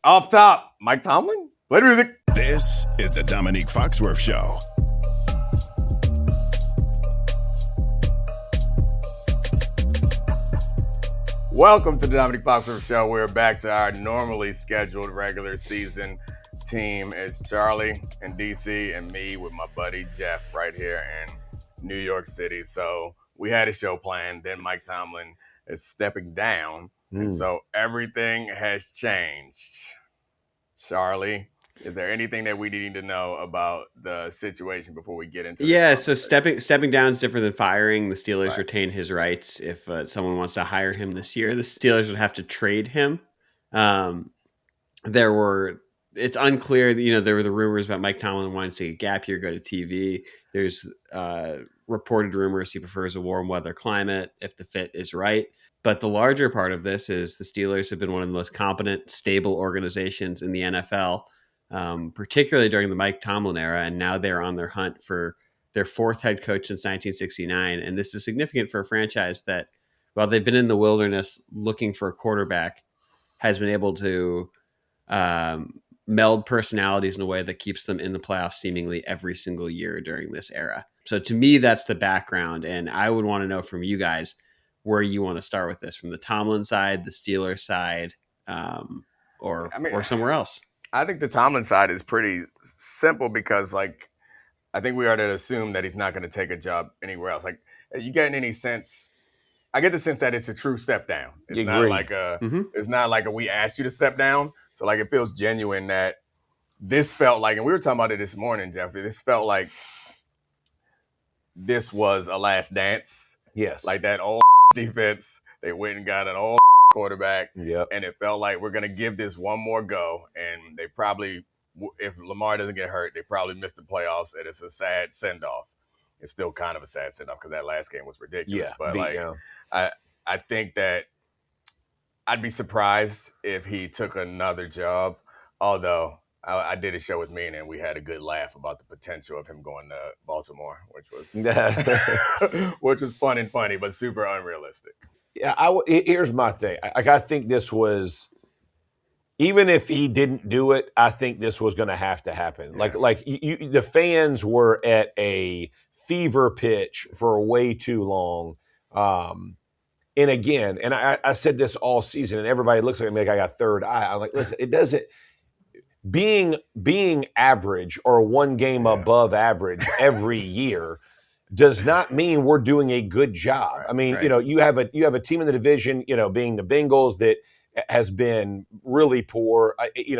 Off top, Mike Tomlin, play the music. This is the Domonique Foxworth Show. Welcome to the Domonique Foxworth Show. We're back to our normally scheduled regular season team. It's Charlie and DC and me with my buddy Jeff right here in New York City. So we had a show planned. Then Mike Tomlin is stepping down. And so everything has changed. Charlie, is there anything that we need to know about the situation before we get into this? Yeah, so stepping down is different than firing. The Steelers Right. retain his rights. If someone wants to hire him this year, the Steelers would have to trade him. It's unclear, there were the rumors about Mike Tomlin wanting to take a gap year, go to TV. There's reported rumors he prefers a warm weather climate if the fit is right. But the larger part of this is the Steelers have been one of the most competent, stable organizations in the NFL, particularly during the Mike Tomlin era. And now they're on their hunt for their fourth head coach since 1969. And this is significant for a franchise that, while they've been in the wilderness looking for a quarterback, has been able to meld personalities in a way that keeps them in the playoffs seemingly every single year during this era. So to me, that's the background. And I would want to know from you guys where you want to start with this, from the Tomlin side, the Steelers side, or somewhere else. I think the Tomlin side is pretty simple because, I think we are to assume that he's not going to take a job anywhere else. You getting any sense? I get the sense that it's a true step down. It's not like it's not like we asked you to step down. So it feels genuine that this felt like, and we were talking about it this morning, Jeffrey. This felt like this was a last dance. Yes, like that old defense. They went and got an old quarterback. Yep. And it felt like we're going to give this one more go. And they probably, if Lamar doesn't get hurt, they probably missed the playoffs. And it's a sad send-off. It's still kind of a sad send-off because that last game was ridiculous. Yeah, but I think that I'd be surprised if he took another job. Although I did a show with Mina and we had a good laugh about the potential of him going to Baltimore, which was fun and funny, but super unrealistic. Yeah, here's my thing. I think this was, even if he didn't do it, I think this was going to have to happen. Yeah. The fans were at a fever pitch for way too long. And again, and I said this all season, and everybody looks at me like I got third eye. I'm like, listen, it doesn't. Being average or one game above average every year does not mean we're doing a good job. Right, I mean, right. you have a team in the division, being the Bengals, that has been really poor.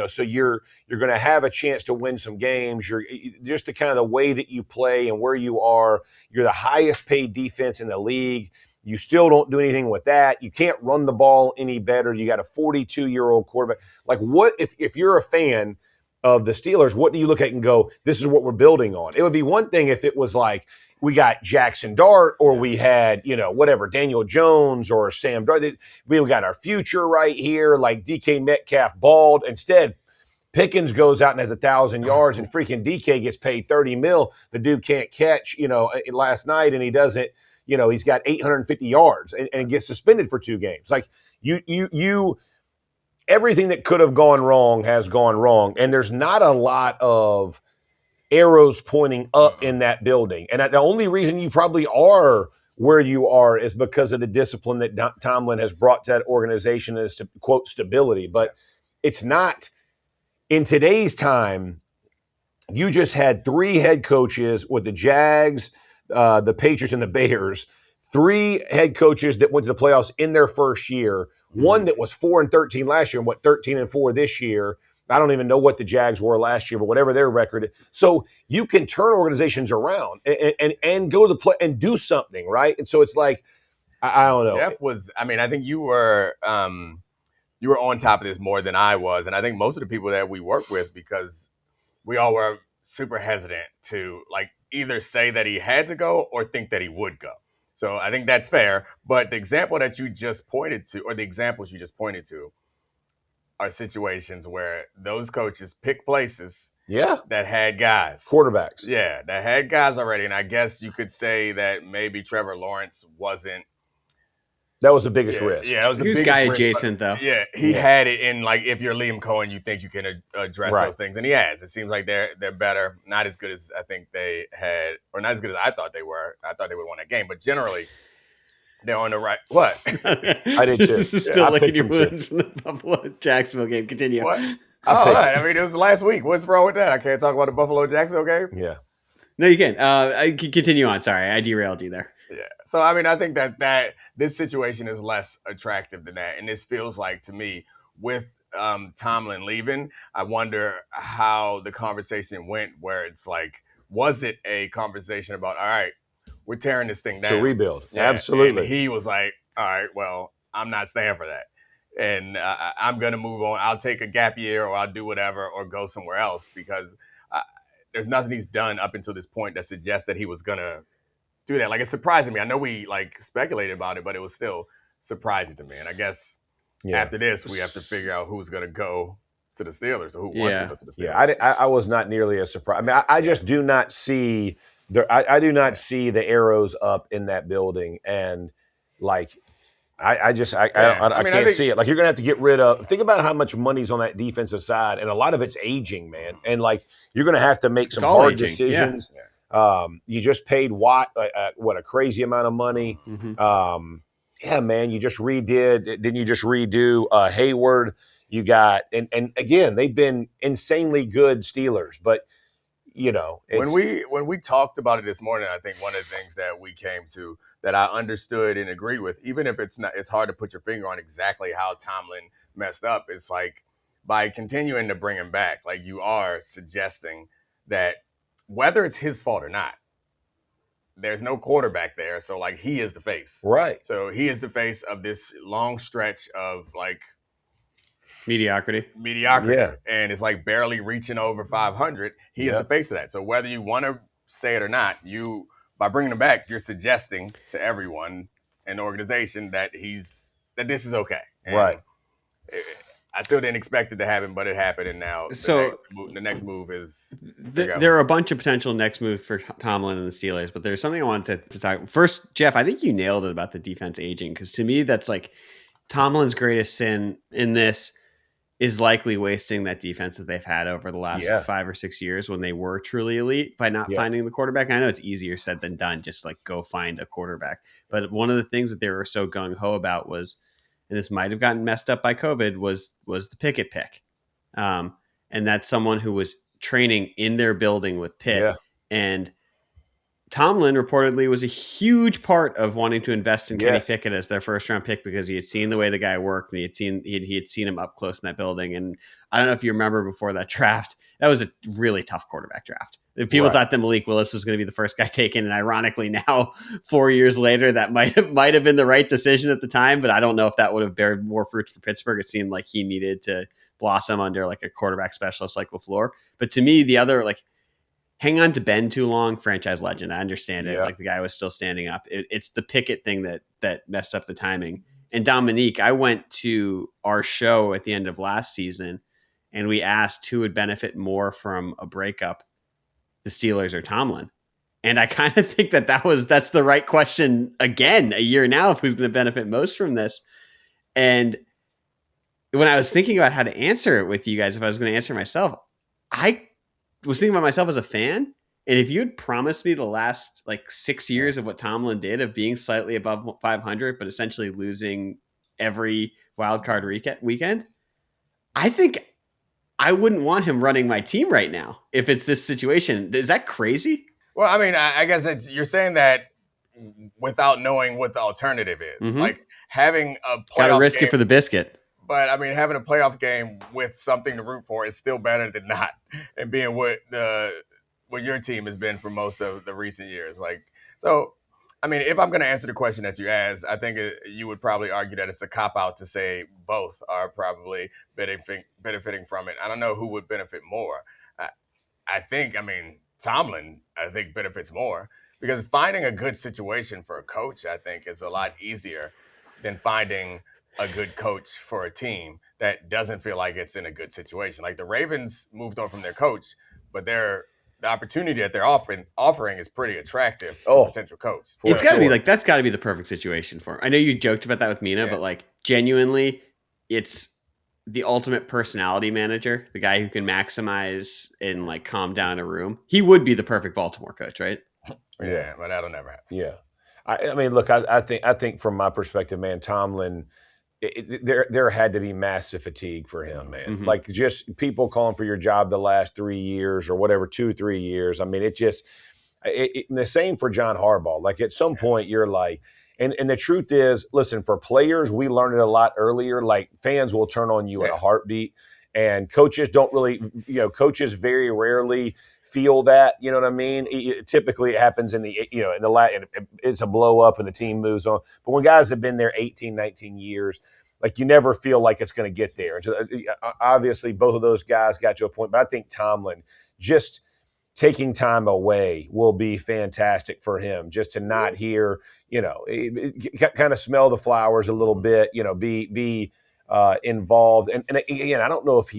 So you're going to have a chance to win some games. You're just the kind of the way that you play and where you are. You're the highest paid defense in the league. You still don't do anything with that. You can't run the ball any better. You got a 42-year-old quarterback. What if you're a fan of the Steelers, what do you look at and go, this is what we're building on? It would be one thing if it was like we got Jackson Dart or we had, Daniel Jones or Sam Dart. We got our future right here, like DK Metcalf bald. Instead, Pickens goes out and has 1,000 yards and freaking DK gets paid $30 million. The dude can't catch, last night, and he doesn't. He's got 850 yards and gets suspended for 2 games. Everything that could have gone wrong has gone wrong. And there's not a lot of arrows pointing up in that building. And the only reason you probably are where you are is because of the discipline that Tomlin has brought to that organization as to, quote, stability. But it's not. In today's time, you just had 3 head coaches with the Jags, the Patriots, and the Bears. 3 head coaches that went to the playoffs in their first year. One that was 4-13 last year and 13-4 this year. I don't even know what the Jags were last year, but whatever their record. So you can turn organizations around and go to the play and do something, right? And so it's like, I don't know. Jeff was, I think you were on top of this more than I was. And I think most of the people that we work with, because we all were super hesitant to either say that he had to go or think that he would go. So I think that's fair. But the example that you just pointed to, or the examples you just pointed to, are situations where those coaches pick places that had guys. Quarterbacks. Yeah, that had guys already. And I guess you could say that maybe Trevor Lawrence wasn't That was the biggest risk. Yeah, that was the He was biggest guy risk, adjacent, though. Yeah, he had it in, like, if you're Liam Cohen, you think you can address those things, and he has. It seems like they're better, not as good as I think they had, or not as good as I thought they were. I thought they would win that game, but generally, they're on the right. What? I did too. This is still I licking picked your them too. wounds from the Buffalo-Jacksonville game. Continue. What? Oh, right. I mean, it was last week. What's wrong with that? I can't talk about the Buffalo-Jacksonville game? Yeah. No, you can. I can continue on. Sorry, I derailed you there. Yeah. So, I mean, I think that this situation is less attractive than that. And this feels like, to me, with Tomlin leaving, I wonder how the conversation went, where it's like, was it a conversation about, all right, we're tearing this thing down. To rebuild. Yeah. Absolutely. And he was like, all right, well, I'm not staying for that. And I'm going to move on. I'll take a gap year, or I'll do whatever, or go somewhere else, because there's nothing he's done up until this point that suggests that he was going to do that. Like, it's surprising me. I know we speculated about it, but it was still surprising to me. And I guess after this, we have to figure out who's going to go to the Steelers, or who wants to go to the Steelers. Yeah, I was not nearly as surprised. I mean, I just do not see I do not see the arrows up in that building, and like I can't see it. Like, you're gonna have to get rid of. Think about how much money's on that defensive side, and a lot of it's aging, man. And like, you're gonna have to make some hard decisions. Yeah. You just paid Watt a crazy amount of money. Mm-hmm. Yeah, man. You just didn't you just redo Hayward? You got and again, they've been insanely good Steelers, but you know, when we talked about it this morning, I think one of the things that we came to that I understood and agree with, even if it's hard to put your finger on exactly how Tomlin messed up. It's like, by continuing to bring him back, like, you are suggesting that whether it's his fault or not, there's no quarterback there. So, like, he is the face. Right. So he is the face of this long stretch of, like, mediocrity. Yeah. And it's like barely reaching over 500. He is the face of that. So whether you want to say it or not, by bringing him back, you're suggesting to everyone in the organization that this is okay. And right. I still didn't expect it to happen, but it happened, and now the next move is. There are a bunch of potential next moves for Tomlin and the Steelers, but there's something I wanted to talk. First, Jeff, I think you nailed it about the defense aging, because to me, that's like Tomlin's greatest sin in this is likely wasting that defense that they've had over the last 5 or 6 years when they were truly elite by not finding the quarterback. I know it's easier said than done, just like go find a quarterback. But one of the things that they were so gung-ho about was, and this might have gotten messed up by COVID, was the Pickett pick. And that's someone who was training in their building with Pitt. Yeah. And Tomlin reportedly was a huge part of wanting to invest in Kenny Pickett as their first round pick, because he had seen the way the guy worked, and he had seen him up close in that building. And I don't know if you remember, before that draft, that was a really tough quarterback draft. People thought that Malik Willis was going to be the first guy taken, and ironically now, 4 years later, that might have been the right decision at the time. But I don't know if that would have bared more fruits for Pittsburgh. It seemed like he needed to blossom under like a quarterback specialist like LaFleur. But to me, the other, like, hang on to Ben too long, franchise legend. I understand it. Like, the guy was still standing up. It's the Pickett thing that messed up the timing. And Domonique, I went to our show at the end of last season, and we asked who would benefit more from a breakup, the Steelers or Tomlin. And I kind of think that's the right question again, a year now, of who's going to benefit most from this. And when I was thinking about how to answer it with you guys, if I was going to answer myself, I was thinking about myself as a fan. And if you'd promised me the last like 6 years of what Tomlin did, of being slightly above 500, but essentially losing every wild card weekend, I think I wouldn't want him running my team right now if it's this situation. Is that crazy? Well, I mean, I guess you're saying that without knowing what the alternative is. Mm-hmm. Like, having a playoff Gotta risk it for the biscuit. But, I mean, having a playoff game with something to root for is still better than not. And being what your team has been for most of the recent years. Like, so, I mean, if I'm going to answer the question that you asked, I think you would probably argue that it's a cop-out to say both are probably benefiting from it. I don't know who would benefit more. I think Tomlin, benefits more, because finding a good situation for a coach, I think, is a lot easier than finding a good coach for a team that doesn't feel like it's in a good situation. Like, the Ravens moved on from their coach, but they're the opportunity that they're offering is pretty attractive to a potential coach. It's got to be like, that's got to be the perfect situation for him. I know you joked about that with Mina, but like genuinely, it's the ultimate personality manager, the guy who can maximize and like calm down a room. He would be the perfect Baltimore coach, right? Yeah, but that'll never happen. Yeah. I mean, look, I think from my perspective, man, Tomlin, there had to be massive fatigue for him, man. Mm-hmm. Like just people calling for your job the last 3 years or whatever, 2-3 years. I mean, the same for John Harbaugh. Like at some point you're like, and the truth is, listen, for players, we learned it a lot earlier. Like fans will turn on you in a heartbeat, and coaches don't really, coaches very rarely feel that, you know what I mean? Typically it happens it's a blow up and the team moves on. But when guys have been there 18, 19 years, like you never feel like it's going to get there. Obviously both of those guys got to a point, but I think Tomlin just taking time away will be fantastic for him, just to not hear, kind of smell the flowers a little bit, be involved. And again, I don't know if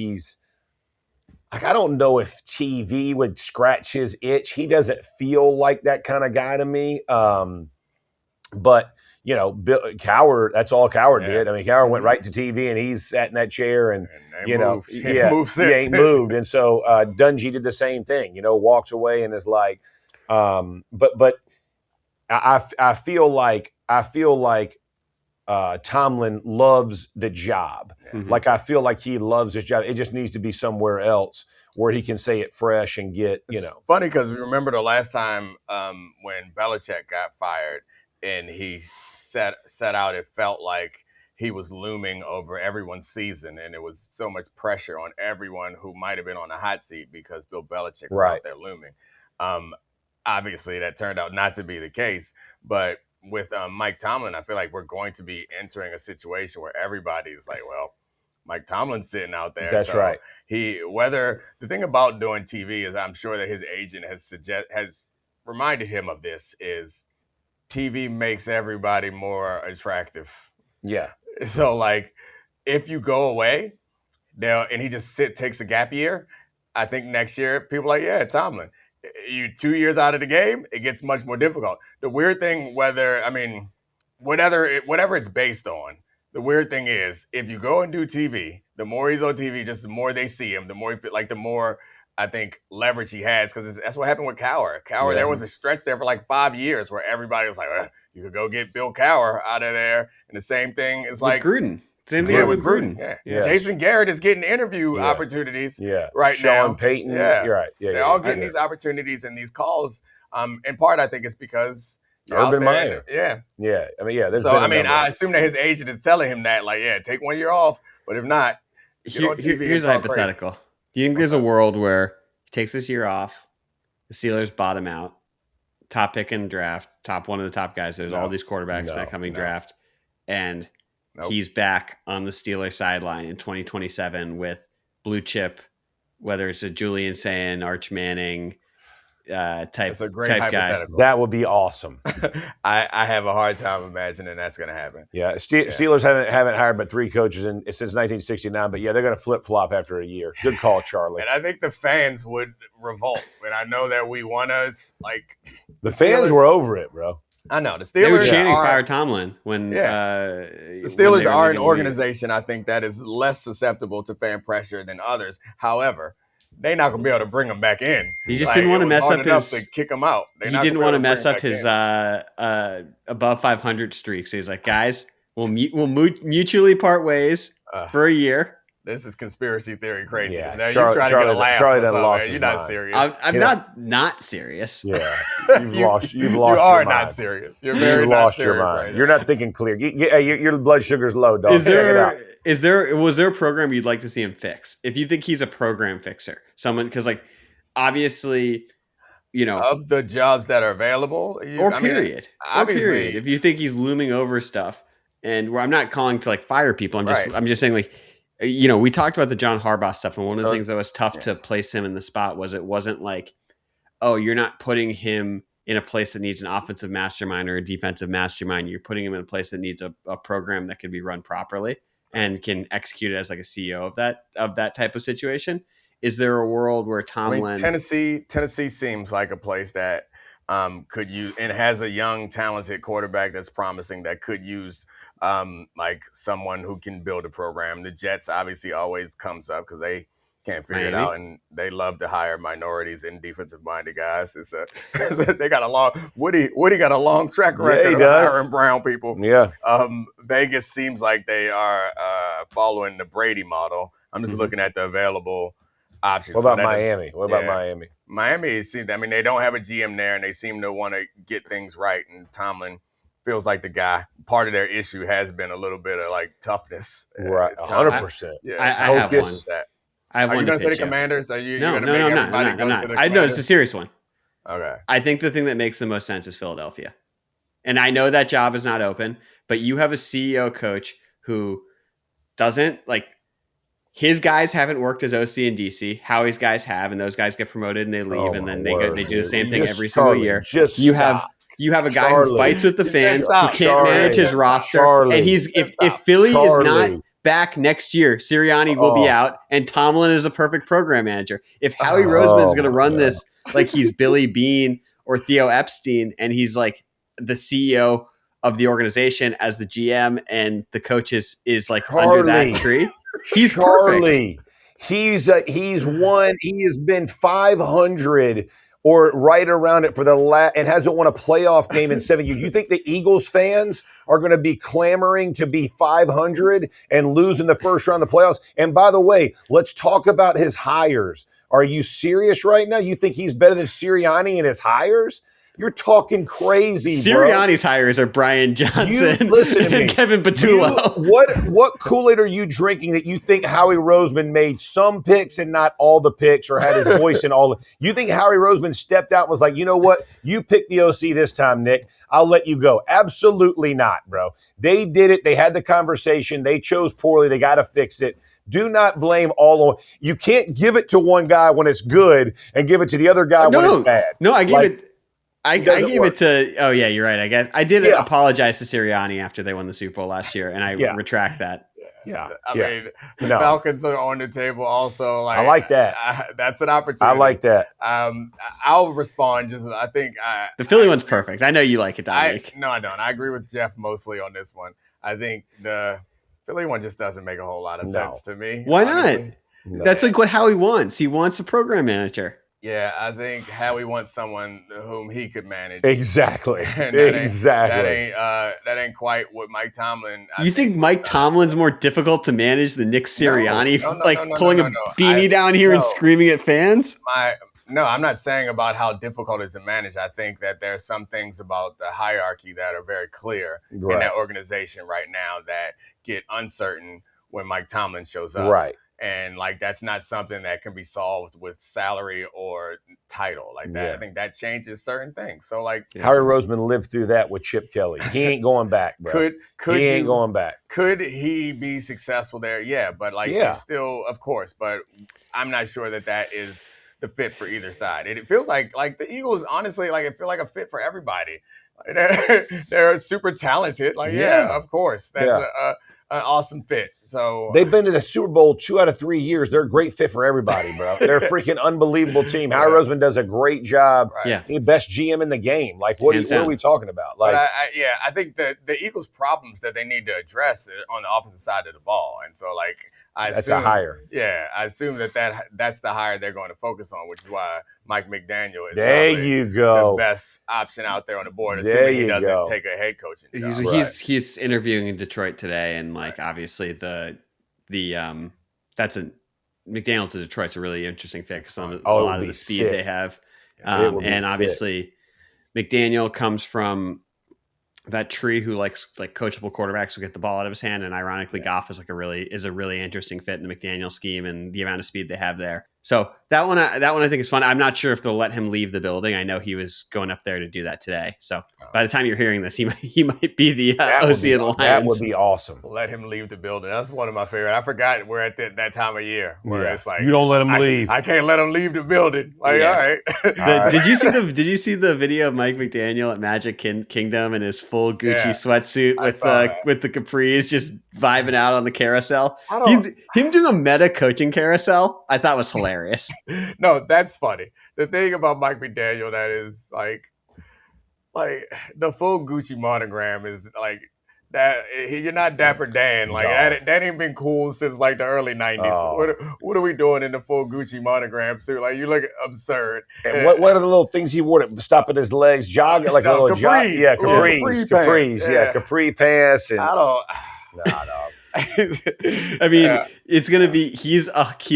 TV would scratch his itch. He doesn't feel like that kind of guy to me. But Cowher, that's all Cowher did. I mean, Cowher went right to TV and he's sat in that chair and he ain't moved. And so Dungy did the same thing, walks away and is like, but I feel like Tomlin loves the job. Mm-hmm. Like I feel like he loves his job. It just needs to be somewhere else where he can say it fresh and get, It's funny because we remember the last time when Belichick got fired and he set out, it felt like he was looming over everyone's season, and it was so much pressure on everyone who might have been on the hot seat because Bill Belichick was out there looming. Obviously, that turned out not to be the case, but with Mike Tomlin, I feel like we're going to be entering a situation where everybody's like, well, Mike Tomlin's sitting out there. That's right. The thing about doing TV is I'm sure that his agent has reminded him of this, is TV makes everybody more attractive. Yeah. So like if you go away and he just takes a gap year, I think next year people are like, yeah, Tomlin. You 2 years out of the game, it gets much more difficult. The weird thing, whatever it's based on, the weird thing is if you go and do TV, the more he's on TV, just the more they see him, the more the more I think leverage he has, because that's what happened with Cowher. There was a stretch there for like 5 years where everybody was like, you could go get Bill Cowher out of there, and the same thing is like Gruden. Same thing with Gruden. Yeah. Jason Garrett is getting interview opportunities right now. Sean Payton. Yeah. You're right. They're all getting these opportunities and these calls. In part, I think it's because Urban Meyer. Yeah. I mean, So, I assume that his agent is telling him that, like, take 1 year off. But if not, here's a hypothetical. Crazy. Do you think there's a world where he takes this year off, the Steelers bottom out, top pick in the draft, one of the top guys, there's all these quarterbacks in that coming draft, and he's back on the Steelers sideline in 2027 with blue chip, whether it's a Julian Sayin, Arch Manning type guy. That would be awesome. I have a hard time imagining that's going to happen. Yeah, Steelers haven't hired but 3 coaches since 1969, but they're going to flip-flop after a year. Good call, Charlie. And I think the fans would revolt. And I know that we want us, like... The fans were over it, bro. I know. The Steelers they were chanting fire Tomlin when the Steelers are an organization, I think, that is less susceptible to fan pressure than others. However, they're not going to be able to bring him back in. He just didn't want to mess up his to kick him out. He didn't want to mess up his above 500 streak. So he's like, guys, we'll mutually part ways for a year. This is conspiracy theory crazy. Yeah. Now you're trying to get a laugh. Charlie done lost You're not mind. Serious. I'm not serious. Yeah, you've lost. You are not serious. You're very lost your mind. Right you're not thinking clear. Your blood sugar's low, dog. Check it out. Was there a program you'd like to see him fix? If you think he's a program fixer, someone, because like obviously, of the jobs that are available, period. If you think he's looming over stuff, and where I'm not calling to like fire people, I'm just saying like. We talked about the John Harbaugh stuff, and one of the things that was tough to place him in the spot was it wasn't like, oh, you're not putting him in a place that needs an offensive mastermind or a defensive mastermind. You're putting him in a place that needs a program that can be run properly and can execute it as like a CEO of that type of situation. Is there a world where Tomlin? Tennessee seems like a place that could use and has a young, talented quarterback that's promising that could use like someone who can build a program. The Jets obviously always comes up because they can't figure it out, and they love to hire minorities and defensive-minded guys. It's they got a long Woody got a long track record of hiring brown people. Yeah. Vegas seems like they are following the Brady model. I'm just looking at the available options. What about Miami? Miami seems. I mean, they don't have a GM there, and they seem to want to get things right. And Tomlin feels like the guy. Part of their issue has been a little bit of like toughness. Right, 100%. Yeah, I have one. Are you going to say the Commanders? Are you going to make everybody go to the Commanders? I know it's a serious one. Okay. I think the thing that makes the most sense is Philadelphia. And I know that job is not open, but you have a CEO coach who doesn't like his guys haven't worked as OC in DC. Howie's guys have, and those guys get promoted and they leave, and then they do the same thing every single year. You have a guy who fights with the fans, who can't manage his roster, and if Philly is not back next year, Sirianni will be out, and Tomlin is a perfect program manager. If Howie Roseman's going to run this like he's Billy Bean or Theo Epstein, and he's like the CEO of the organization as the GM, and the coach is like under that tree, he's perfect. He's won. He has been 500 or right around it for the last, and hasn't won a playoff game in 7 years. You think the Eagles fans are going to be clamoring to be 500 and lose in the first round of the playoffs? And by the way, let's talk about his hires. Are you serious right now? You think he's better than Sirianni in his hires? You're talking crazy, Sirianni's hires are Brian Johnson and Kevin Patullo. What Kool-Aid are you drinking that you think Howie Roseman made some picks and not all the picks, or had his voice in all the – you think Howie Roseman stepped out and was like, you know what? You picked the OC this time, Nick. I'll let you go. Absolutely not, bro. They did it. They had the conversation. They chose poorly. They got to fix it. Do not blame all on – you can't give it to one guy when it's good and give it to the other guy when it's bad. No, I gave it – I gave it to – oh, yeah, you're right. I guess I did apologize to Sirianni after they won the Super Bowl last year, and I retract that. Yeah. I mean, the Falcons are on the table also. Like, I like that. That's an opportunity. I like that. I'll respond. I think the Philly one's perfect. I know you like it, Dominique. No, I don't. I agree with Jeff mostly on this one. I think the Philly one just doesn't make a whole lot of sense to me. Why not? No. That's like what Howie wants. He wants a program manager. Yeah, I think Howie wants someone whom he could manage. Exactly. That ain't quite what Mike Tomlin. You think Mike Tomlin's more difficult to manage than Nick Sirianni? Pulling a beanie down here and screaming at fans? No, I'm not saying about how difficult it is to manage. I think that there are some things about the hierarchy that are very clear in that organization right now that get uncertain when Mike Tomlin shows up. Right. And like that's not something that can be solved with salary or title like that. I think that changes certain things. So like Howie Roseman lived through that with Chip Kelly. He ain't going back, bro. He ain't going back. Could he be successful there? Yeah, but still, of course. But I'm not sure that is the fit for either side. It feels like the Eagles, honestly, like it feel like a fit for everybody. They're super talented. Of course, that's an awesome fit. So they've been to the Super Bowl 2 out of 3 years. They're a great fit for everybody, bro. They're a freaking unbelievable team. Howie Roseman does a great job. Right. Yeah. He's the best GM in the game. Like, what are we talking about? Like, I think the Eagles' problems that they need to address on the offensive side of the ball. And so, that's a hire. Yeah, I assume that's the hire they're going to focus on, which is why Mike McDaniel is the best option out there on the board, assuming he doesn't take a head coaching job. He's interviewing in Detroit today, and obviously that's McDaniel to Detroit's a really interesting fit because a lot of the speed they have, and obviously McDaniel comes from that tree who likes coachable quarterbacks who get the ball out of his hand, and ironically Goff is a really interesting fit in the McDaniel scheme and the amount of speed they have there. So that one I think is fun. I'm not sure if they'll let him leave the building. I know he was going up there to do that today. So by the time you're hearing this, he might be the OC of the Lions. That would be awesome. Let him leave the building. That's one of my favorite. I forgot we're at that time of year where it's like you don't let him leave. I can't let him leave the building. All right. Did you see the video of Mike McDaniel at Magic Kingdom in his full Gucci sweatsuit with the capris just vibing out on the carousel. I don't. Him doing a meta coaching carousel, I thought was hilarious. No, that's funny. The thing about Mike McDaniel that is like the full Gucci monogram is like that. You're not Dapper Dan. Like that ain't been cool since like the early '90s. Oh. What are we doing in the full Gucci monogram suit? Like you look absurd. And what are the little things he wore to stopping his legs, jogging like a little jog? Yeah, capri pants. And I don't. I mean, it's gonna be he's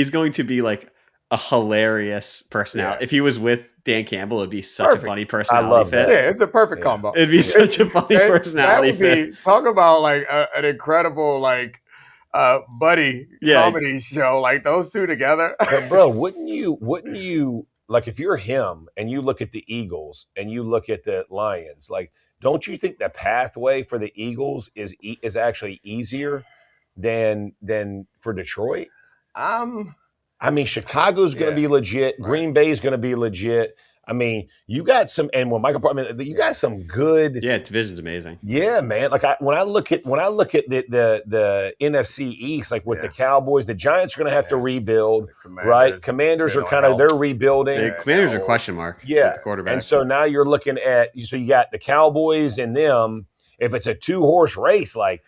going to be like a hilarious personality. Yeah. If he was with Dan Campbell, it'd be such a funny personality I love fit. that. Yeah, it's a perfect combo. It'd be such a funny personality fit. Talk about like an incredible like buddy comedy show. Like those two together. But bro, wouldn't you like if you're him and you look at the Eagles and you look at the Lions, like don't you think the pathway for the Eagles is actually easier than for Detroit? I mean, Chicago's going to be legit. Right. Green Bay's going to be legit. I mean, you got some, and when Michael, you got some good. Yeah, division's amazing. Yeah, man. Like when I look at the NFC East, like with the Cowboys, the Giants are going to have to rebuild, right? Commanders are they're rebuilding. The Commanders are question mark. Yeah, the quarterback. And so now you're looking at you got the Cowboys and them. If it's a 2-horse race, like,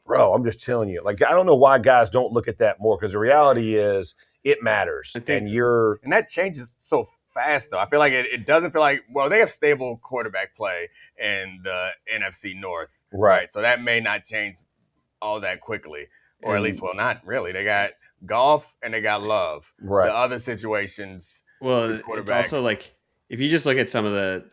bro, I'm just telling you, like I don't know why guys don't look at that more because the reality is. It matters, and that changes so fast. Though I feel like it doesn't feel like they have stable quarterback play in the NFC North, right? So that may not change all that quickly, or at least, not really. They got Goff and they got Love. Right. The other situations, it's also like if you just look at some of the,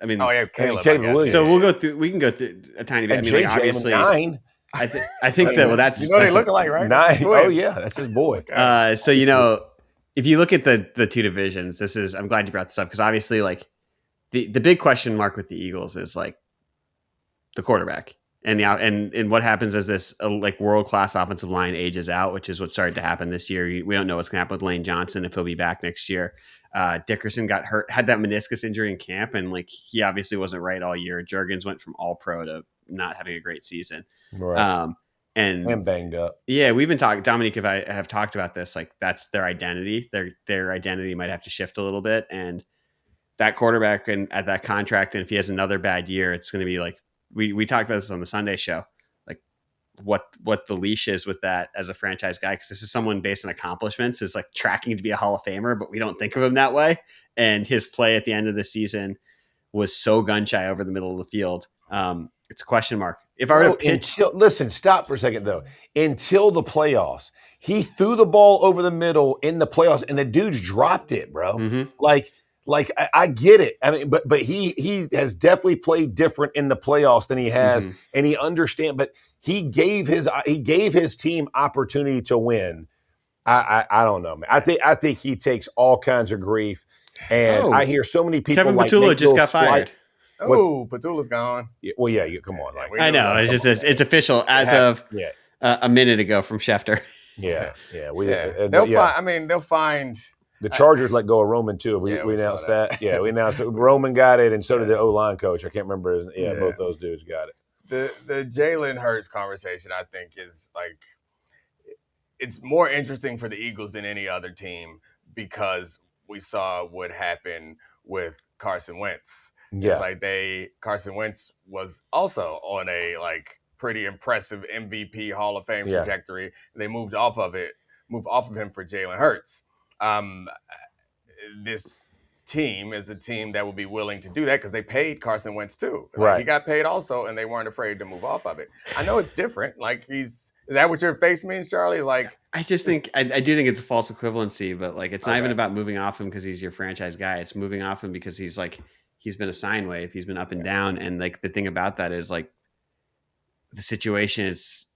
Caleb Williams. So we can go through a tiny bit. And I mean, like obviously. 9. I think that that's they look alike, right? 9. Oh yeah, that's his boy. So if you look at the two divisions, I'm glad you brought this up because obviously like the big question mark with the Eagles is like the quarterback and what happens as this like world-class offensive line ages out, which is what started to happen this year. We don't know what's going to happen with Lane Johnson, if he'll be back next year. Dickerson got hurt, had that meniscus injury in camp, and like he obviously wasn't right all year. Juergens went from all pro to not having a great season. Right. And banged up. Yeah, we've been talking. Domonique and I have talked about this. Like that's their identity. Their identity might have to shift a little bit. And that quarterback and at that contract, and if he has another bad year, it's going to be like we talked about this on the Sunday show. Like what the leash is with that as a franchise guy, because this is someone based on accomplishments is like tracking to be a Hall of Famer, but we don't think of him that way. And his play at the end of the season was so gun shy over the middle of the field. It's a question mark. If I were to pitch, listen, stop for a second though. Until the playoffs, he threw the ball over the middle in the playoffs, and the dudes dropped it, bro. Mm-hmm. Like I get it. I mean, but he has definitely played different in the playoffs than he has, and he understands. But he gave his team opportunity to win. I don't know, man. I think he takes all kinds of grief, and I hear so many people. Kevin Patullo just got fired. Oh, Patula's gone. Yeah, well, yeah, come on. Like, I know. It's just it's official as of a minute ago from Schefter. Yeah. They'll find. The Chargers let go of Roman, too. We announced that. Yeah, we announced it. Roman got it, and so did the O-line coach. I can't remember his name. Yeah, both those dudes got it. The Jalen Hurts conversation, I think, is like it's more interesting for the Eagles than any other team because we saw what happened with Carson Wentz. Yeah. It's like Carson Wentz was also on a like pretty impressive MVP Hall of Fame trajectory. They moved off of him for Jalen Hurts. This team is a team that would be willing to do that because they paid Carson Wentz too. Like, he got paid also, and they weren't afraid to move off of it. I know it's different. Like is that what your face means, Charlie? Like I just think I do think it's a false equivalency, but like it's not even about moving off him because he's your franchise guy. It's moving off him because he's been a sine wave. He's been up and down. And like the thing about that is like the situation is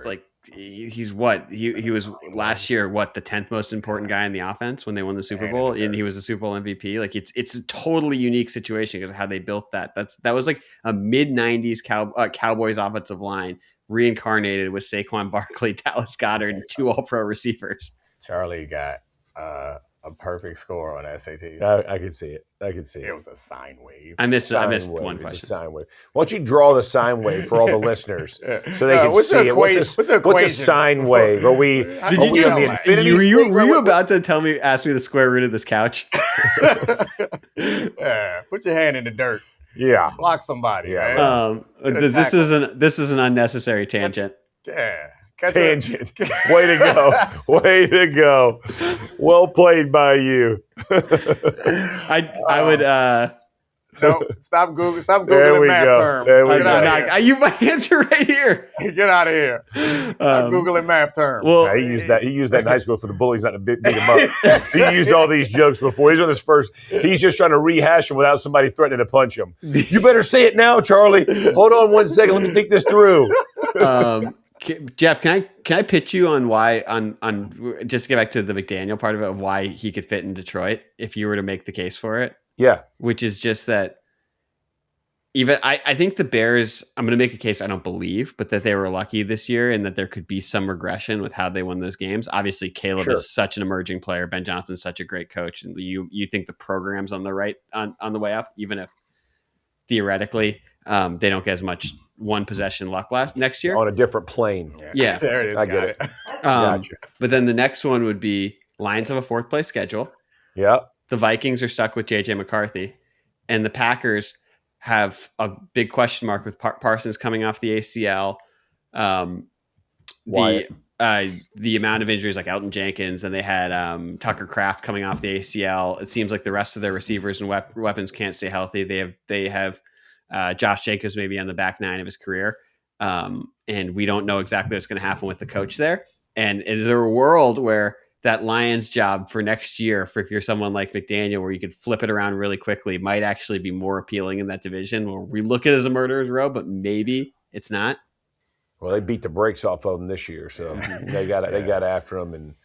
like he's he was last year, the 10th most important guy in the offense when they won the Super Bowl and he was the Super Bowl MVP. Like it's a totally unique situation because of how they built that. That was like a mid 90s Cowboys offensive line reincarnated with Saquon Barkley, Dallas Goedert, and 2 all-pro receivers. Charlie got a a perfect score on SATs. I can see it. It was a sine wave. I missed Sine one wave. It's question. a sine wave. Why don't you draw the sine wave for all the listeners so they can What's see the it? What's a equation? sine wave? Are we? Did are you we just? on the infinity Were streak? you about to ask me the square root of this couch? Yeah, put your hand in the dirt. Yeah. Block somebody. Yeah, Man. This is an unnecessary tangent. Yeah. Tangent. Way to go. Way to go. Well played by you. I would. No, stop Googling There we math go. terms. There we Get go. out of here. I use my answer right here. Get out of here. Stop Googling math terms. Well, He used that in high school for the bullies not to beat him up. He used all these jokes before. He's on his first. He's just trying to rehash them without somebody threatening to punch him. You better say it now, Charlie. Hold on 1 second. Let me think this through. Jeff, can I pitch you on why on just to get back to the McDaniel part of it, of why he could fit in Detroit if you were to make the case for it? Yeah. Which is just that even I think the Bears, I'm going to make a case I don't believe, but that they were lucky this year and that there could be some regression with how they won those games. Obviously, Caleb is such an emerging player. Ben Johnson's such a great coach. And you think the program's on the right on the way up, even if theoretically they don't get as much one possession luck next year. On a different plane. Yeah. There it is. I get it. Gotcha. But then the next one would be Lions have a fourth place schedule. Yeah. The Vikings are stuck with JJ McCarthy, and the Packers have a big question mark with Parsons coming off the ACL. The amount of injuries like Elton Jenkins, and they had Tucker Kraft coming off the ACL. It seems like the rest of their receivers and weapons can't stay healthy. They have Josh Jacobs maybe on the back nine of his career, and we don't know exactly what's going to happen with the coach there. And is there a world where that Lions job for next year, for if you're someone like McDaniel, where you could flip it around really quickly, might actually be more appealing in that division, where we look at it as a murderer's row, but maybe it's not? Well, they beat the brakes off of them this year, so they got after them, and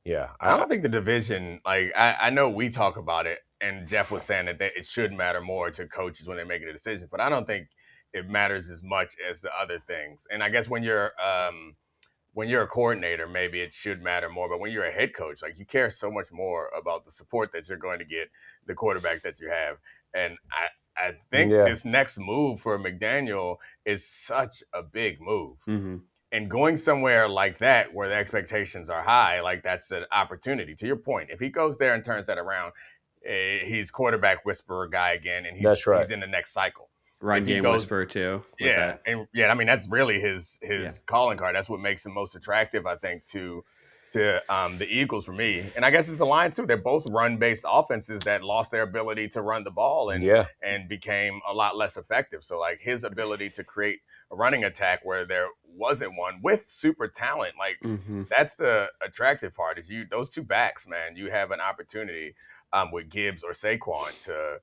yeah, I don't think the division. Like I know we talk about it, and Jeff was saying that it should matter more to coaches when they're making a decision, but I don't think it matters as much as the other things. And I guess when you're a coordinator, maybe it should matter more. But when you're a head coach, like you care so much more about the support that you're going to get, the quarterback that you have. And I think this next move for McDaniel is such a big move. Mm-hmm. And going somewhere like that where the expectations are high, like that's an opportunity. To your point, if he goes there and turns that around, he's quarterback whisperer guy again, and he's in the next cycle. Run game whisperer too. Yeah, I mean that's really his calling card. That's what makes him most attractive, I think, to the Eagles for me. And I guess it's the Lions too. They're both run-based offenses that lost their ability to run the ball and became a lot less effective. So like his ability to create a running attack where there wasn't one with super talent, like that's the attractive part. Is those two backs, man, you have an opportunity with Gibbs or Saquon to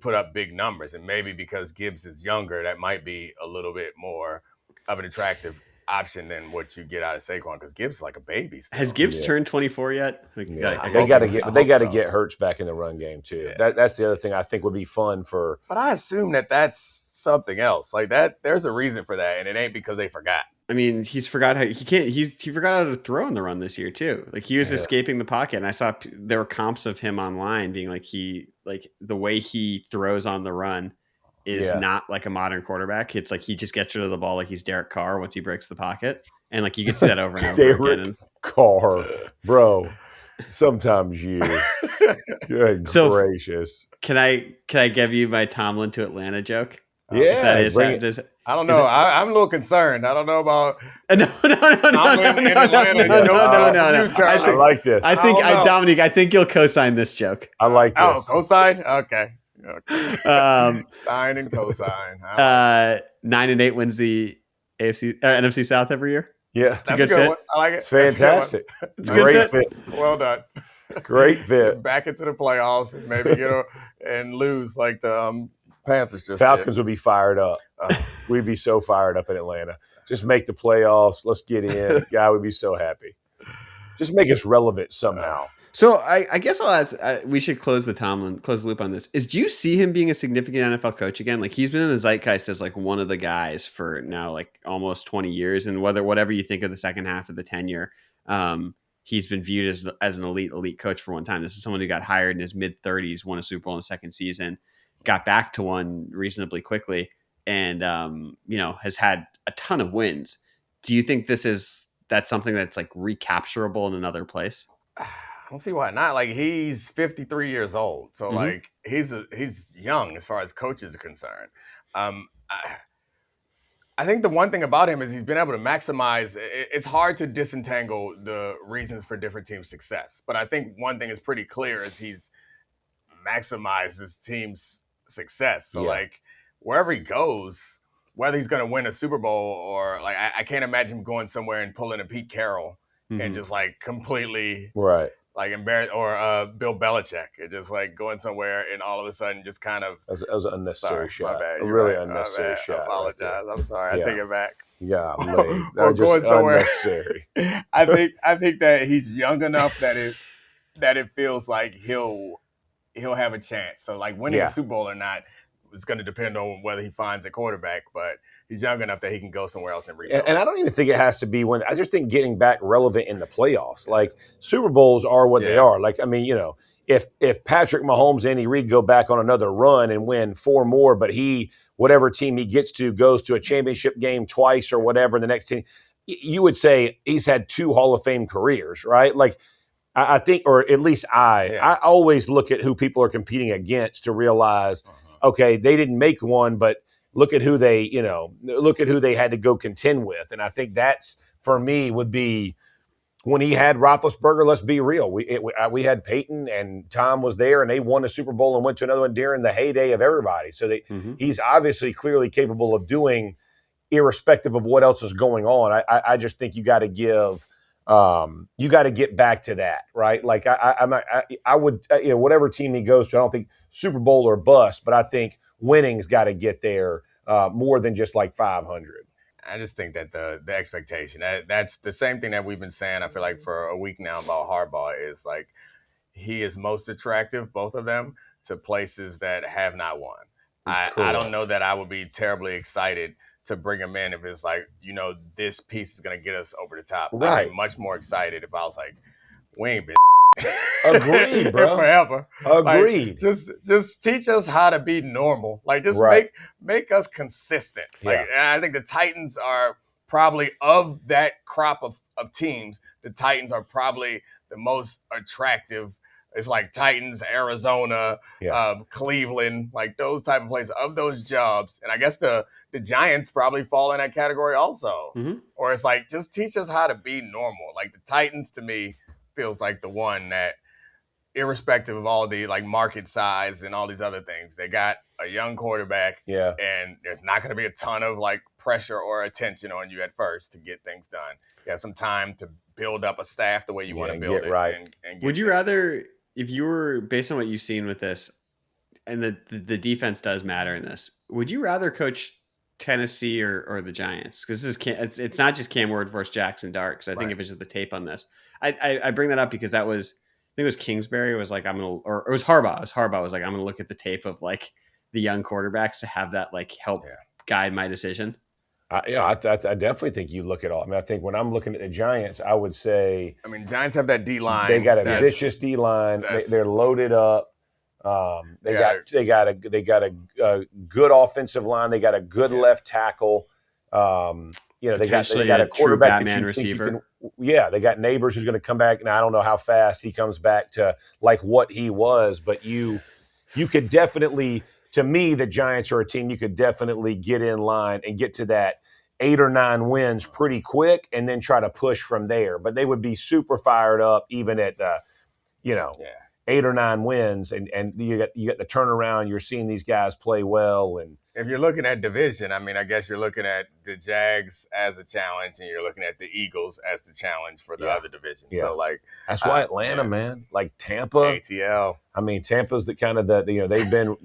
put up big numbers. And maybe because Gibbs is younger, that might be a little bit more of an attractive option than what you get out of Saquon, because Gibbs is like a baby still. Has Gibbs turned 24 yet? They got to get Hurts back in the run game too. Yeah. That's the other thing I think would be fun for. But I assume that's something else. Like that, there's a reason for that, and it ain't because they forgot. I mean, he forgot how to throw in the run this year too. Like he was escaping the pocket, and I saw there were comps of him online being like the way he throws on the run is not like a modern quarterback. It's like he just gets rid of the ball like he's Derek Carr once he breaks the pocket, and like you can see that over and over again. Carr, bro. Sometimes you. Good gracious. Can I give you my Tomlin to Atlanta joke? Yeah, I don't know. I'm a little concerned. I don't know about. No. I like this. Dominique, I think you'll co-sign this joke. I like this. Oh, co-sign? Okay. Sign and co-sign. 9-8 wins the NFC South every year. Yeah, it's a good fit. One. I like it. It's fantastic. It's a great fit. Well done. Great fit. Back into the playoffs and maybe and lose like the Panthers just Falcons would be fired up. We'd be so fired up in Atlanta. Just make the playoffs. Let's get in. Guy would be so happy. Just make us relevant somehow. So I guess I'll ask. We should close the loop on this. Do you see him being a significant NFL coach again? Like he's been in the zeitgeist as like one of the guys for now like almost 20 years, and whatever you think of the second half of the tenure, he's been viewed as an elite coach for one time. This is someone who got hired in his mid-30s, won a Super Bowl in the second season, got back to one reasonably quickly, and has had a ton of wins. Do you think that's something that's like recapturable in another place? I don't see why not. Like, he's 53 years old, so like he's young as far as coaches are concerned. I think the one thing about him is he's been able to maximize. It's hard to disentangle the reasons for different teams' success, but I think one thing is pretty clear is he's maximized his team's success. So like wherever he goes, whether he's going to win a Super Bowl or like I can't imagine him going somewhere and pulling a Pete Carroll and just like completely like embarrassed, or Bill Belichick, and just like going somewhere and all of a sudden just kind of. That was an unnecessary shot. My bad. A really unnecessary shot. I apologize. Right, I'm sorry. I take it back. Yeah, or going somewhere. Unnecessary. I think that he's young enough that it feels like he'll have a chance. So like winning a Super Bowl or not is going to depend on whether he finds a quarterback, but he's young enough that he can go somewhere else and rebuild. And I don't even think it has to be when. I just think getting back relevant in the playoffs. Like Super Bowls are what they are. Like, I mean, if Patrick Mahomes and Andy Reid go back on another run and win 4 more, but whatever team he gets to goes to a championship game twice or whatever, the next team, you would say he's had 2 Hall of Fame careers, right? Like I think, or at least I always look at who people are competing against to realize, okay, they didn't make one, but look at who they had to go contend with. And I think that's, for me, would be when he had Roethlisberger. Let's be real. We had Peyton and Tom was there, and they won a Super Bowl and went to another one during the heyday of everybody. So he's obviously clearly capable of doing, irrespective of what else is going on. I just think you got to give. You got to get back to that, right? Like I would, whatever team he goes to, I don't think Super Bowl or bust, but I think winning's got to get there more than just like 500. I just think that the expectation, that's the same thing that we've been saying, I feel like, for a week now about Harbaugh, is like he is most attractive, both of them, to places that have not won. I don't know that I would be terribly excited to bring him in if it's like, this piece is going to get us over the top. Right. I'd be much more excited if I was like, we ain't been Agreed, bro. forever. Agreed. Like, just teach us how to be normal. Like, just make us consistent. Like, and I think the Titans are probably, of that crop of teams, the Titans are probably the most attractive. It's like Titans, Arizona, Cleveland, like those type of places, of those jobs. And I guess the Giants probably fall in that category also. Or it's like, just teach us how to be normal. Like the Titans, to me, feels like the one that, irrespective of all the like market size and all these other things, they got a young quarterback. And there's not going to be a ton of like pressure or attention on you at first to get things done. You have some time to build up a staff the way you want to build it. Right. And would you rather, if you were, based on what you've seen with this, and the defense does matter in this, would you rather coach Tennessee or the Giants? Because it's not just Cam Ward versus Jackson Dart. Because I think if it's just the tape on this, I bring that up because that was, I think it was Kingsbury was like, or it was Harbaugh. It was Harbaugh was like, I'm going to look at the tape of like the young quarterbacks to have that like help guide my decision. I definitely think you look at all. I mean, I think when I'm looking at the Giants, I would say, Giants have that D line. They got a vicious D line. They're loaded up. They got a good offensive line. They got a good left tackle. They got a quarterback, Batman receiver. They got Neighbors who's going to come back. Now I don't know how fast he comes back to like what he was, but you could definitely. To me, the Giants are a team you could definitely get in line and get to that 8 or 9 wins pretty quick and then try to push from there. But they would be super fired up even at the, 8 or 9 wins. And you got the turnaround. You're seeing these guys play well. And if you're looking at division, I guess you're looking at the Jags as a challenge and you're looking at the Eagles as the challenge for the other division. Yeah. So like that's why Atlanta, man, like Tampa, ATL. Tampa's the kind of they've been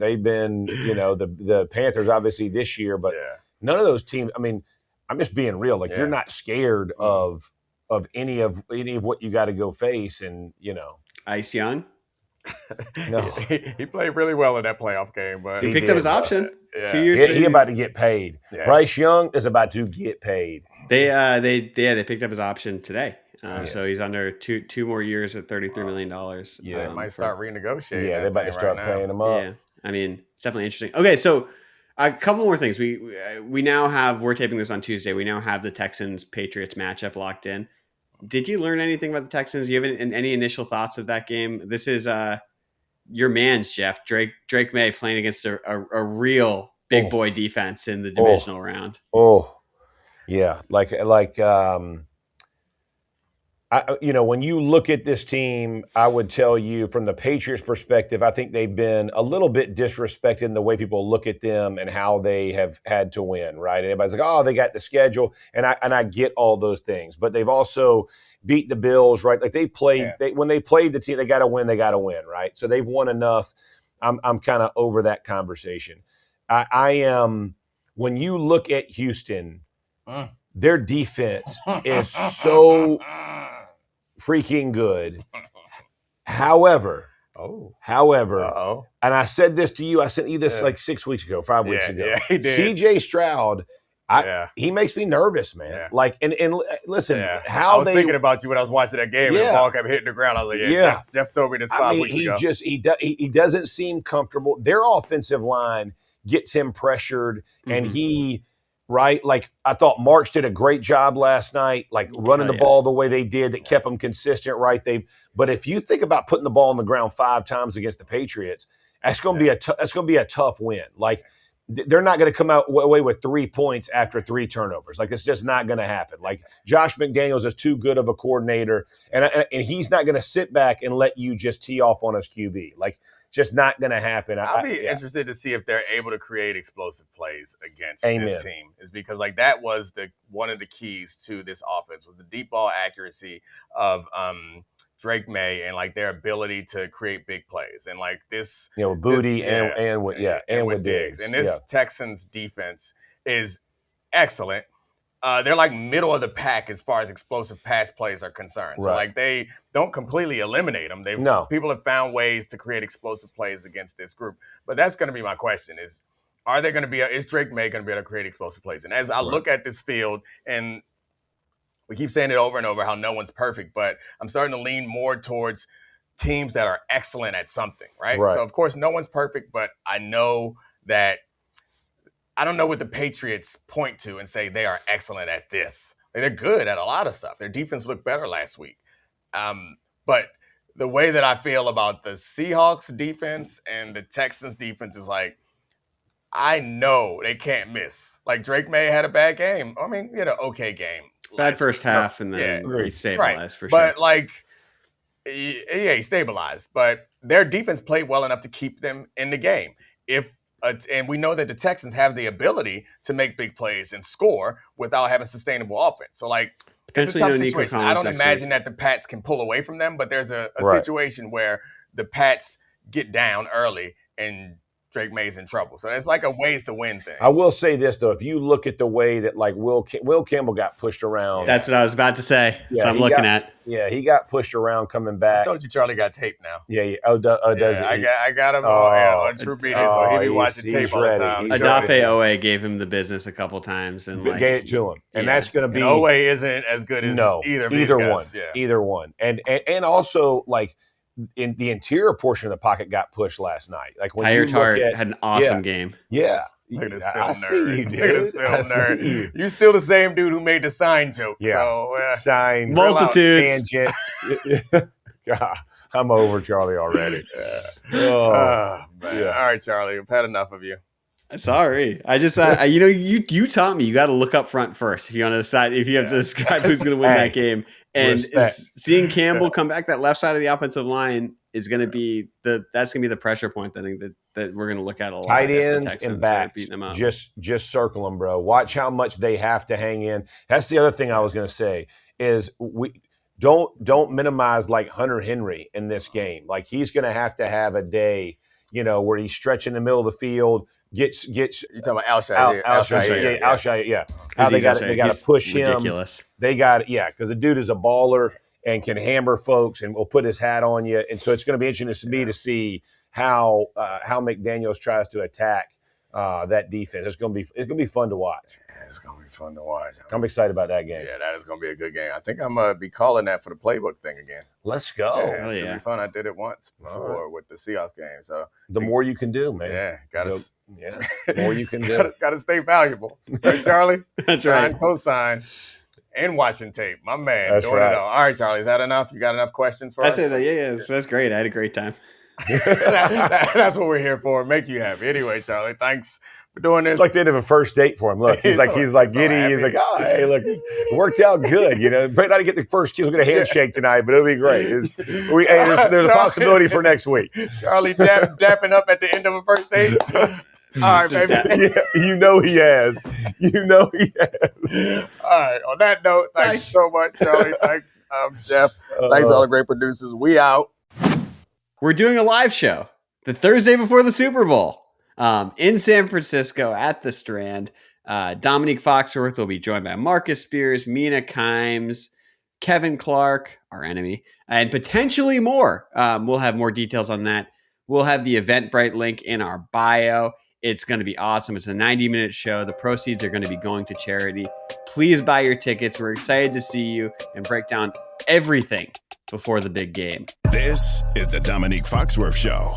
the Panthers obviously this year, but none of those teams. I'm just being real. Like you're not scared of any of what you got to go face, and Ice Young. No, he played really well in that playoff game, but he picked up his option. 2 years. He about to get paid. Yeah. Bryce Young is about to get paid. They picked up his option today. So he's under two more years at $33 million. Yeah, might start renegotiating. Yeah, they're about to start paying him up. Yeah, I mean, it's definitely interesting. Okay, so a couple more things. We now have, we're taping this on Tuesday. We now have the Texans-Patriots matchup locked in. Did you learn anything about the Texans? Do you have any initial thoughts of that game? This is your man's, Jeff. Drake May playing against a real big boy defense in the divisional round. Yeah. When you look at this team, I would tell you from the Patriots perspective, I think they've been a little bit disrespected in the way people look at them and how they have had to win, right? Everybody's like, oh, they got the schedule. And I get all those things, but they've also beat the Bills, right? Like when they played the team, they got to win, right? So they've won enough. I'm kind of over that conversation. I am, when you look at Houston, their defense is so freaking good. However, and I said this to you, I sent you this like 5 weeks ago. Yeah, he did. CJ Stroud, he makes me nervous, man. Yeah. Like, and listen, I was thinking about you when I was watching that game and the ball kept hitting the ground. I was like, Jeff told me this 5 weeks ago. He doesn't seem comfortable. Their offensive line gets him pressured, and he – right? Like, I thought Marks did a great job last night, like running the ball the way they did that kept them consistent, right? But if you think about putting the ball on the ground 5 times against the Patriots, that's going to be a tough win. Like, they're not going to come away with 3 points after 3 turnovers. Like, it's just not going to happen. Like, Josh McDaniels is too good of a coordinator, and he's not going to sit back and let you just tee off on his QB. Like, just not going to happen. I'll be interested to see if they're able to create explosive plays against this team. Is because like that was one of the keys to this offense was the deep ball accuracy of Drake May and like their ability to create big plays and like this with Booty and with Diggs. And this Texans defense is excellent. They're like middle of the pack as far as explosive pass plays are concerned. So like they don't completely eliminate them. People have found ways to create explosive plays against this group. But that's going to be my question: is Drake May going to be able to create explosive plays? And as I look at this field, and we keep saying it over and over how no one's perfect, but I'm starting to lean more towards teams that are excellent at something, right? So of course no one's perfect, but I know that. I don't know what the Patriots point to and say they are excellent at this. They're good at a lot of stuff. Their defense looked better last week. But the way that I feel about the Seahawks defense and the Texans defense is like, I know they can't miss. Like Drake May had a bad game. I mean, he had an okay game. Bad first half and then he stabilized for sure. But like, he stabilized. But their defense played well enough to keep them in the game. And we know that the Texans have the ability to make big plays and score without having sustainable offense. So, like, it's a tough situation. I don't imagine that the Pats can pull away from them, but there's a situation where the Pats get down early and Drake May's in trouble. So it's like a ways to win thing. I will say this, though. If you look at the way that, like, Will Campbell got pushed around. That's what I was about to say. Yeah, so I'm looking at. Yeah, he got pushed around coming back. I told you Charlie got tape now. Yeah. Does he? I got him on True Beating, so he'll be watching tape all the time. Adafe Owe gave him the business a couple times. And gave it to him. And that's going to be. Owe isn't as good as either one. Yeah. Either one. And also, like, in the interior portion of the pocket got pushed last night. Like when Tyler Tart had an awesome game. Yeah. Look at this film nerd. See you, dude. Look at this film nerd. You're still the same dude who made the sign joke. Yeah. So, sign. Multitudes. Tangent. God, I'm over Charlie already. All right, Charlie. I've had enough of you. Sorry. I just, you taught me you got to look up front first if you want to decide, if you have to describe who's going to win that game. And seeing Campbell come back that left side of the offensive line is going to be that's going to be the pressure point I think that we're going to look at a lot. Tight ends and backs, just circle them, bro. Watch how much they have to hang in. That's the other thing I was going to say is we don't minimize like Hunter Henry in this game. Like he's going to have a day, where he's stretching the middle of the field. Gets you're talking about Alshire. Alshire. How they got to push ridiculous. him. They got because the dude is a baller and can hammer folks and will put his hat on you. And so it's going to be interesting to me to see how McDaniels tries to attack that defense. It's gonna be fun to watch. It's going to be fun to watch. I'm excited about that game. Yeah, that is going to be a good game. I think I'm going to be calling that for the playbook thing again. Let's go. Yeah, it should be fun. I did it once before with the Seahawks game. So the more you can do, man. Yeah, the more you can do. Got to stay valuable. Right, Charlie? That's right. Cosign, and watching tape. My man. That's doing right. it all. All right, Charlie. Is that enough? You got enough questions for us? Yeah. That's great. I had a great time. That's what we're here for. Make you happy. Anyway, Charlie, thanks for doing this. It's like the end of a first date for him. Look, he's like giddy. He's like, oh, hey, look, it worked out good. You know, probably not to get the first kiss. We'll get a handshake tonight, but it'll be great. There's a possibility for next week. Charlie dapping up at the end of a first date. All right, baby. Yeah, you know he has. All right. On that note, thanks so much, Charlie. Thanks, Jeff. Thanks to all the great producers. We out. We're doing a live show the Thursday before the Super Bowl in San Francisco at the Strand. Domonique Foxworth will be joined by Marcus Spears, Mina Kimes, Kevin Clark, our enemy, and potentially more. We'll have more details on that. We'll have the Eventbrite link in our bio. It's going to be awesome. It's a 90-minute show. The proceeds are going to be going to charity. Please buy your tickets. We're excited to see you and break down everything before the big game. This is the Domonique Foxworth Show.